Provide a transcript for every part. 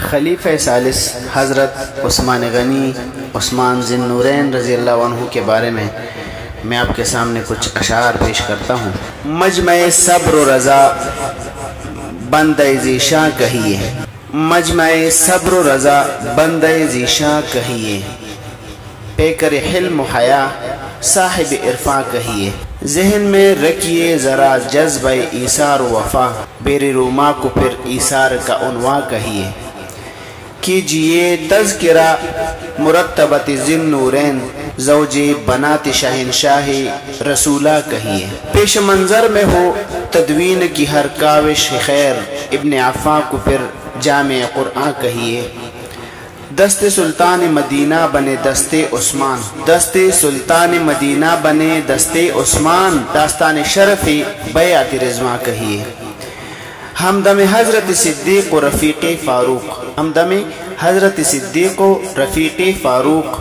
خلیفہ ثالث حضرت عثمان غنی عثمان ذی النورین رضی اللہ عنہ کے بارے میں آپ کے سامنے کچھ اشعار پیش کرتا ہوں۔ مجمع صبر و رضا بندہ ذیشاں کہیے، مجمع صبر و رضا بندہ ذیشاں کہیے، پیکر حلم و حیا صاحب عرفاں کہیے، ذہن میں رکھیے ذرا جذبہ ایثار و وفا، بیر روما کو پھر ایثار کا عنواں کہیے، کیجئے تذکرہ مرتبت ذی النورین زوج بنات شہنشاہ رسولہ کہیے، پیش منظر میں ہو تدوین کی ہر کاوش خیر، ابن عفان کو پھر جامع قرآن کہیے، دست سلطان مدینہ بنے دست عثمان، دست سلطان مدینہ بنے دست عثمان، داستان شرف بیعت رضوان کہیے، ہمدم حضرت صدیق و رفیق فاروق، ہمدم حضرت صدیق و رفیق فاروق،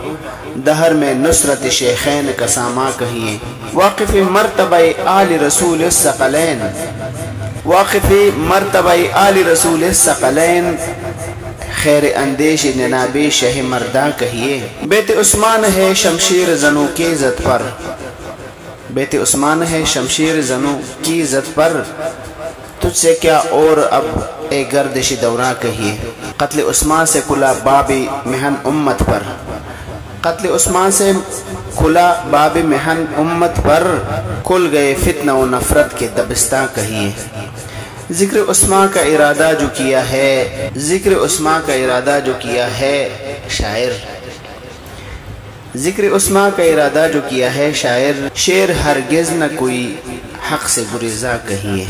دہر میں نصرت شیخین کا ساما کہیے، واقف مرتبہ آل رسول الثقلین، واقف مرتبہ آل رسول الثقلین، خیر اندیش جناب شہ مردہ کہیے، بیت عثمان ہے شمشیر زنوں کی عزت پر، بیت عثمان ہے شمشیر زنوں کی عزت پر، تجھ سے کیا اور اب اے گردش دوراں کہیے، قتل عثمان سے کھلا باب محن امت پر، قتل عثمان سے کھلا باب محن امت پر، کھل گئے فتنہ و نفرت کے دبستاں کہیے، ذکر عثمان کا ارادہ جو کیا ہے، ذکر عثمان کا ارادہ جو کیا ہے شاعر، ذکر عثمان کا ارادہ جو کیا ہے شاعر، شعر ہرگز نہ کوئی حق سے گریزاں کہیے۔